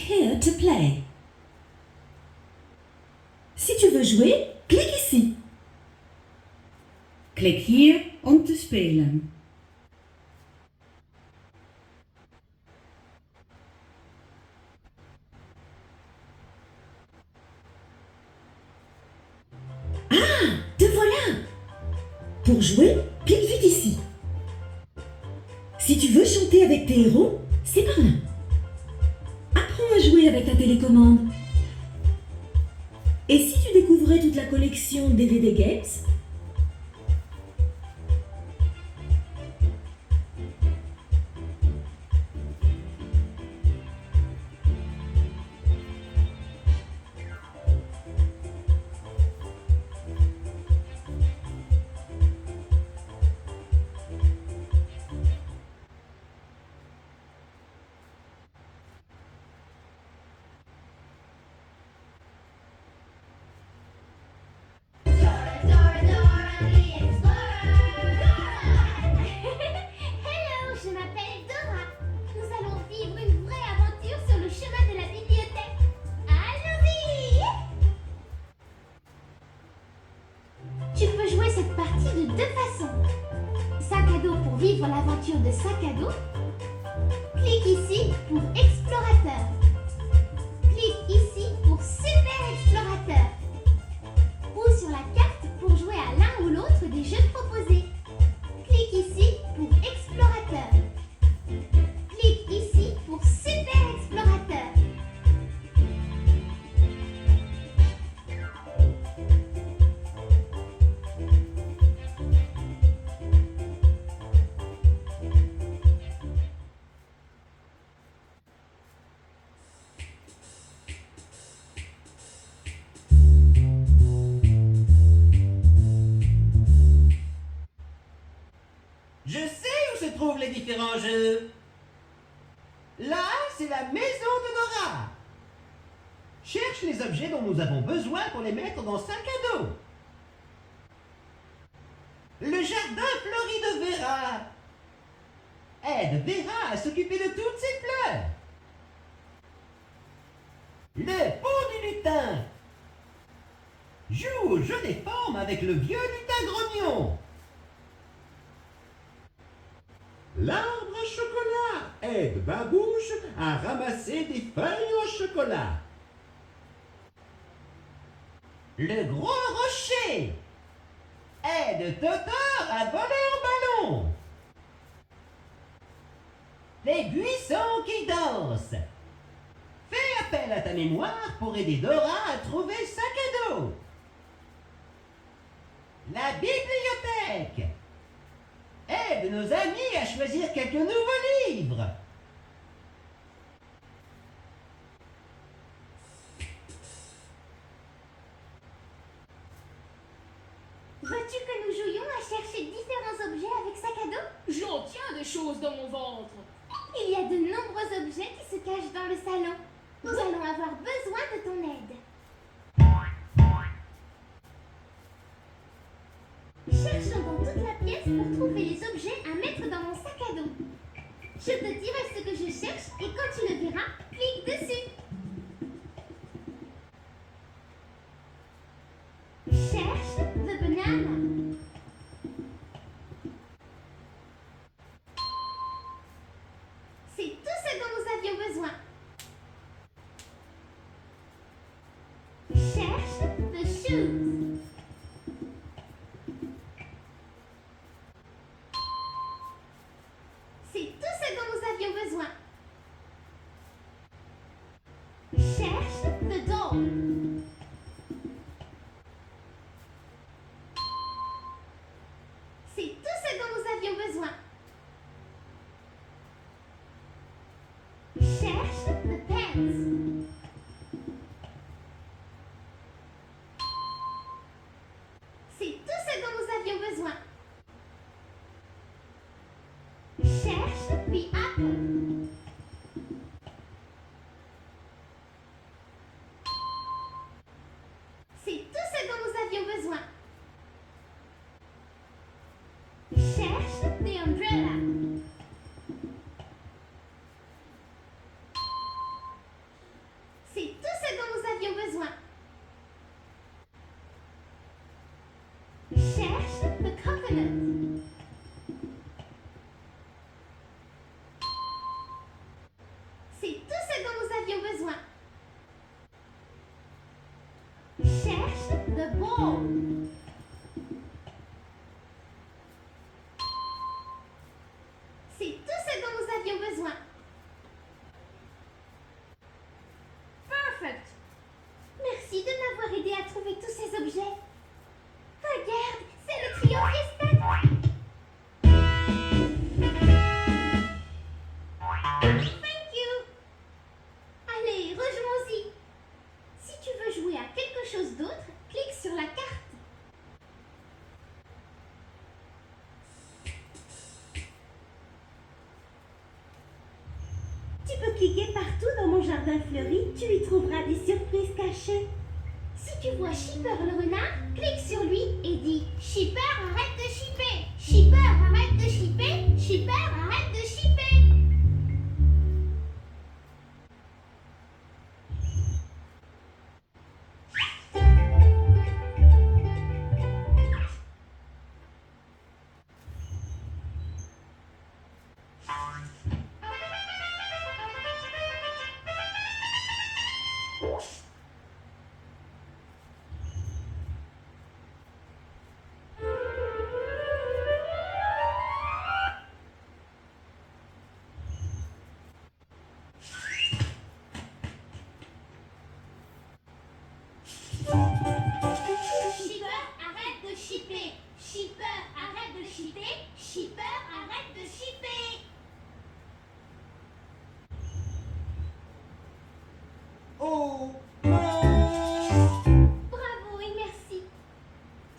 here to play. Si tu veux jouer, clique ici. Klik hier om te spelen. Te voilà! Pour jouer, clique vite ici. Si tu veux chanter avec tes héros, c'est par là. Apprends à jouer avec ta télécommande. Et si tu découvrais toute la collection DVD Games? Hello, je m'appelle Dora. Nous allons vivre une vraie aventure sur le chemin de la bibliothèque. Allons-y! Tu peux jouer cette partie de deux façons. Sac à dos pour vivre l'aventure de sac à dos. Clique ici pour explorateur. Clique ici pour super explorateur. Ou sur la carte pour jouer à l'un ou l'autre des jeux proposés. Clique ici pour explorateur. Clique ici pour super explorateur. Je sais où se trouvent les différents jeux. Là, c'est la maison de Dora. Cherche les objets dont nous avons besoin pour les mettre dans sac à dos. Le jardin fleuri de Vera. Aide Vera à s'occuper de toutes ses fleurs. Le pont du lutin. Joue au jeu des formes avec le vieux lutin grognon. L'arbre à chocolat aide Babouche à ramasser des feuilles au chocolat. Le gros rocher aide Totor à voler en ballon. Les buissons qui dansent. Fais appel à ta mémoire pour aider Dora à trouver le sac à dos. La bibliothèque aide nos amis à choisir quelques nouveaux livres. Veux-tu que nous jouions à chercher différents objets avec sac à dos? J'en tiens des choses dans mon ventre. Il y a de nombreux objets qui se cachent dans le salon. Nous allons avoir besoin de ton aide. Cherchons dans toute la pièce pour trouver les objets à mettre dans mon sac à dos. Je te dirai ce que je cherche et quand tu le verras, clique dessus. Cherche the banana. C'est tout ce dont nous avions besoin. Cherche the shoes. C'est tout ce dont nous avions besoin. Cherche the doll. C'est tout ce dont nous avions besoin. Cherche the pants. C'est tout ce dont nous avions besoin. Cherche the apple. C'est tout ce dont nous avions besoin. Cherche the umbrella. C'est tout ce dont nous avions besoin. Cherche the ball. C'est tout ce dont nous avions besoin. Perfect. Merci de m'avoir aidé à trouver tous ces objets. Regarde, c'est le triomphe Fiesta. Thank you. Allez, rejoins-y. Si tu veux jouer à quelque chose d'autre, clique sur la carte. Tu peux cliquer partout dans mon jardin fleuri, tu y trouveras des surprises cachées. Si tu vois Shipper le renard, clique sur lui et dis « Shipper, arrête de shipper! Shipper, arrête de shipper! Shipper, arrête de shipper! » Shipper, arrête de shipper! Shipper, arrête de shipper! Shipper, arrête de shipper! Oh Bravo et merci.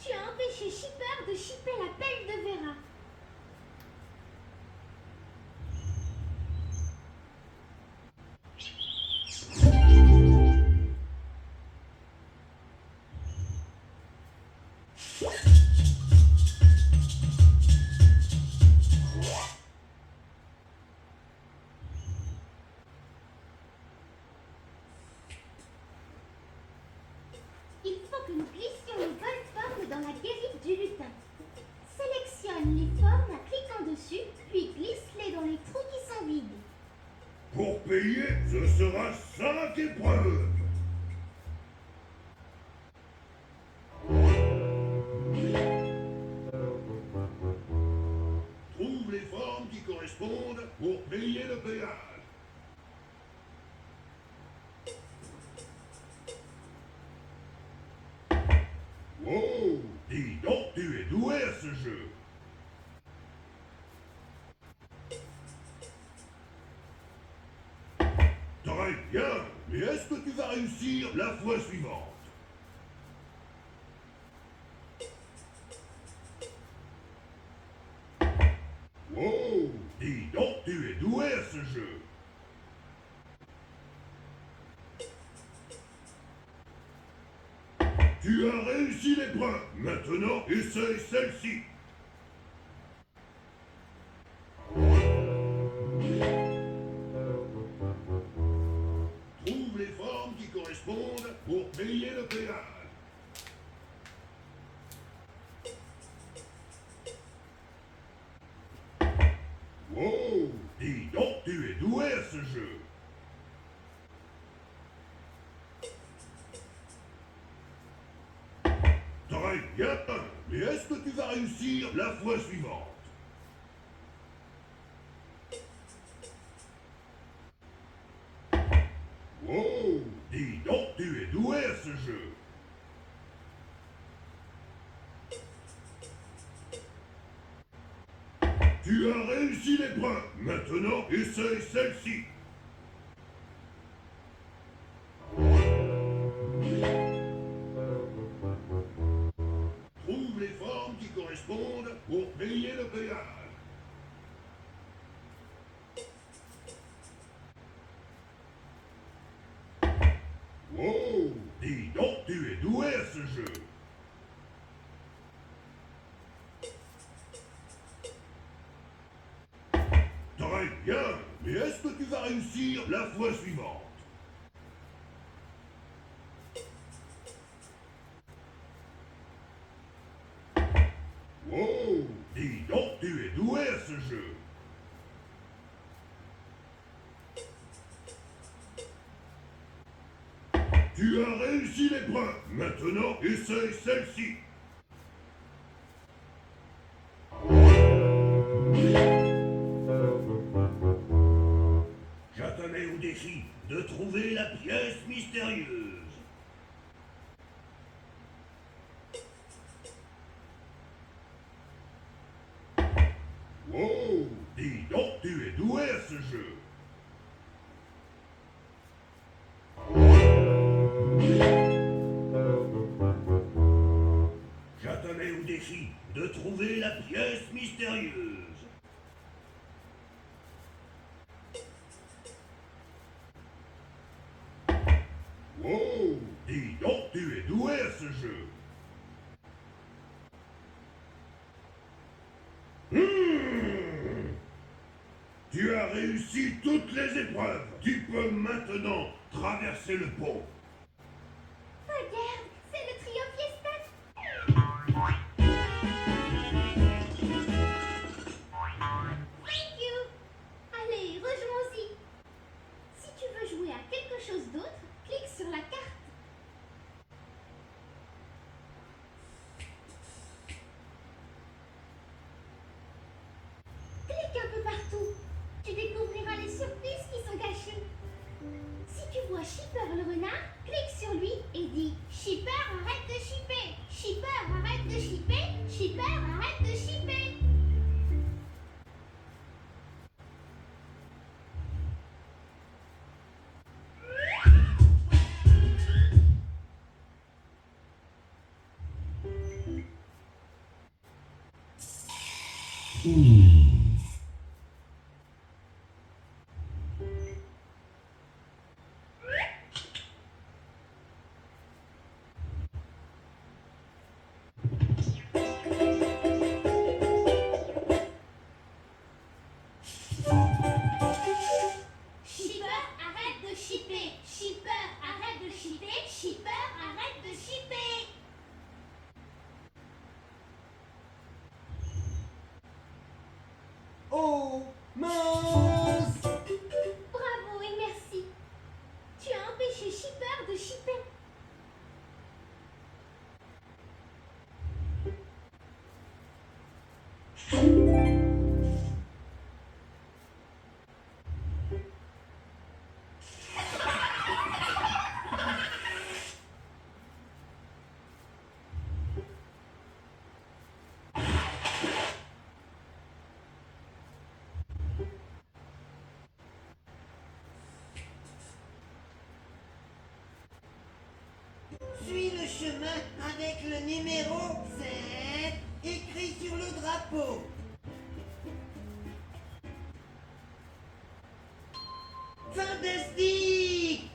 Tu as empêché Shipper de shipper la pelle de Vera. Il faut que nous glissions les bonnes formes dans la guérite du lutin. Sélectionne les formes en cliquant dessus, puis glisse-les dans les trous qui sont vides. Pour payer, ce sera 5 épreuves. Trouve les formes qui correspondent pour payer le péage. Wow, dis donc, tu es doué à ce jeu. Très bien, mais est-ce que tu vas réussir la fois suivante? Wow, dis donc, tu es doué à ce jeu. Tu as réussi l'épreuve. Maintenant, essaye celle-ci. Trouve les formes qui correspondent pour payer le péage. Wow, dis donc, tu es doué à ce jeu. Très bien, mais est-ce que tu vas réussir la fois suivante? Wow, dis donc, tu es doué à ce jeu. Tu as réussi l'épreuve. Maintenant, essaye celle-ci. Trouve les formes qui correspondent pour payer le péage. Wow, dis donc, tu es doué à ce jeu. Très bien, mais est-ce que tu vas réussir la fois suivante? Wow, dis donc, tu es doué à ce jeu. Tu as réussi l'épreuve. Maintenant, essaye celle-ci. Je te mets au défi de trouver la pièce mystérieuse. Wow, dis donc, tu es doué à ce jeu. Je te mets au défi de trouver la pièce mystérieuse. Wow, dis donc, tu es doué à ce jeu. Tu as réussi toutes les épreuves. Tu peux maintenant traverser le pont. Regarde, c'est le trio Fiesta. Thank you. Allez, rejoins-y. Si tu veux jouer à quelque chose d'autre, clique sur la carte. Clique un peu partout. Tu découvriras les surprises qui sont cachées. Si tu vois Shipper le renard, clique sur lui et dis Shipper, arrête de shipper. Shipper, arrête de shipper. Shipper, arrête de shipper. Shipper, arrête de shipper. Shipper, arrête de shipper. Shipper, arrête de shipper. Oh, mince! Bravo et merci. Tu as empêché Shipper de shipper. Suis le chemin avec le numéro 7 écrit sur le drapeau. Fantastique!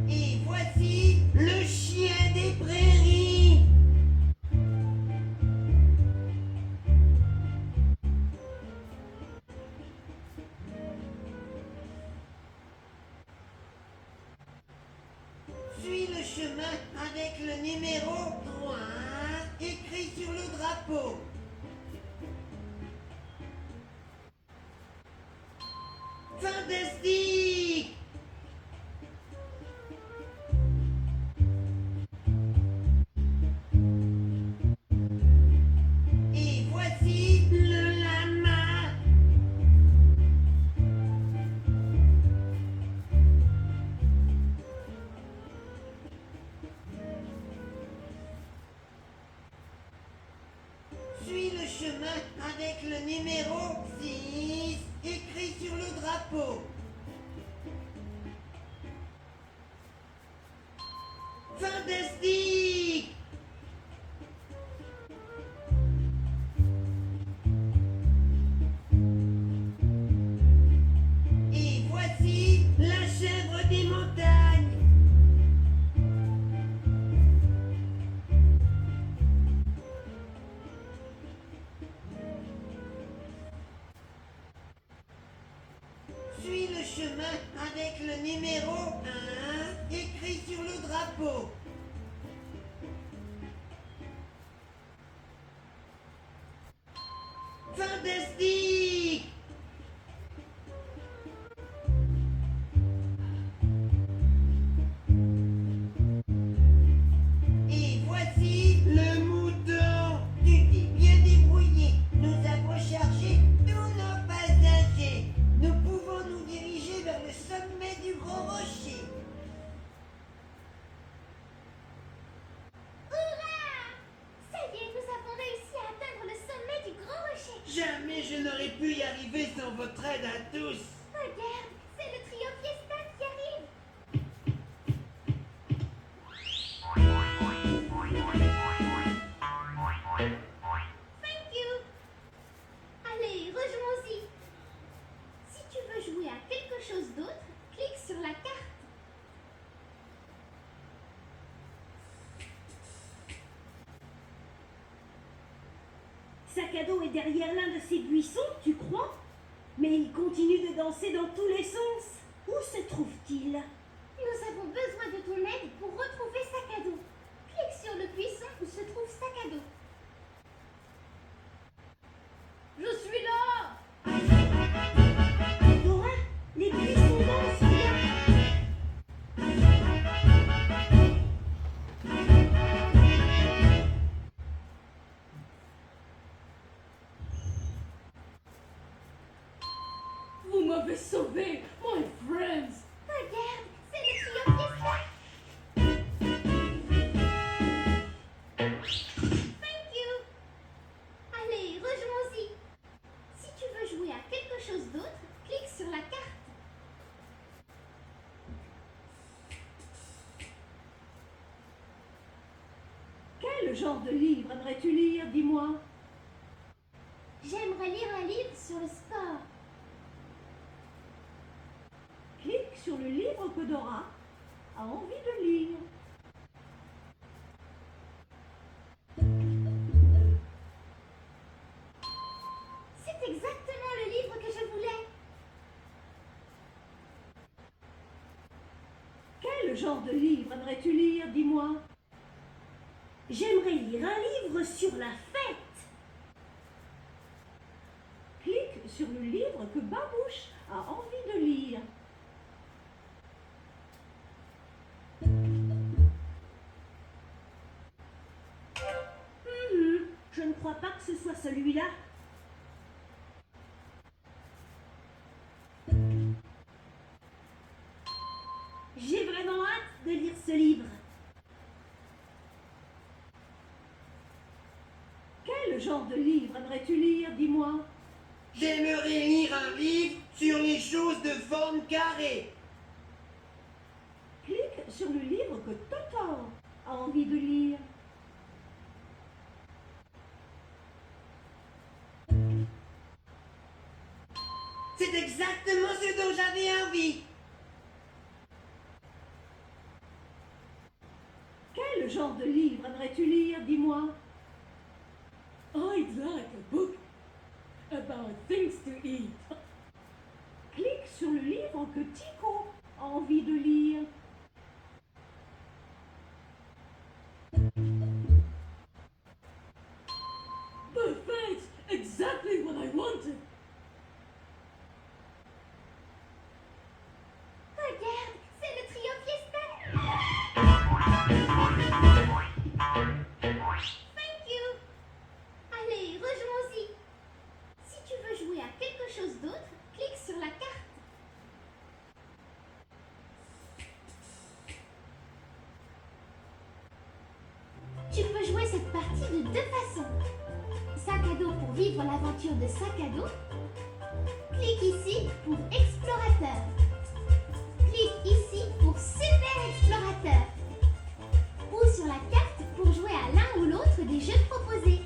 Et voici le chien des prairies. Suis le chemin avec le numéro 3 écrit sur le drapeau. Fantastique! Et voici le lama. Suis le chemin avec le numéro 6 écrit sur le drapeau. Fantastique! Et voici la chèvre des montagnes. Suis le chemin avec le numéro 1 écrit sur le drapeau. Fantastique! fantastique! Et voici le mouton! Tu t'es bien débrouillé. Nous avons chargé tous nos passagers. Nous pouvons nous diriger vers le sommet du Grand Rocher. Hurrah! Ça y est, nous avons réussi à atteindre le sommet du Grand Rocher. Jamais je n'aurais pu y arriver sans votre aide à tous. Regarde, c'est le trio Fiesta qui arrive. Thank you. Allez, rejoins-y. Si tu veux jouer à quelque chose d'autre, clique sur la carte. Sac à dos est derrière l'un de ces buissons, tu crois? Mais il continue de danser dans tous les sens. Où se trouve-t-il? Nous avons besoin de ton aide pour retrouver Sac à dos. Clique sur le buisson où se trouve Sac à dos. Je suis là! Dora, les buissons dansent, regarde. Vous m'avez sauvé, my friends! Regarde, c'est le trio Fiesta. Thank you. Allez, rejoins-y. Si tu veux jouer à quelque chose d'autre, clique sur la carte. Quel genre de livre aimerais-tu lire, dis-moi? J'aimerais lire un livre sur le sport. Clique sur le livre que Dora a envie de lire. C'est exactement le livre que je voulais. Quel genre de livre aimerais-tu lire, dis-moi? J'aimerais lire un livre sur la fête. Clique sur le livre que Babouche a envie de lire. Je ne crois pas que ce soit celui-là. J'ai vraiment hâte de lire ce livre. Quel genre de livre aimerais-tu lire, dis-moi? J'aimerais lire un livre sur les choses de forme carrée. Clique sur le livre que Totor a envie de lire. C'est exactement ce dont j'avais envie. Quel genre de livre aimerais-tu lire, dis-moi? I'd like a book about things to eat. Clique sur le livre que Tico a envie de lire. Perfect! Exactly what I wanted! Regarde, c'est le trio Fiesta. Thank you. Allez, rejoins-y. Si tu veux jouer à quelque chose d'autre, clique sur la carte. Tu peux jouer cette partie de deux façons. Sac à dos pour vivre l'aventure de Sac à dos. Clique ici pour Explorateur. Clique ici pour Super Explorateur. Ou sur la carte pour jouer à l'un ou l'autre des jeux proposés.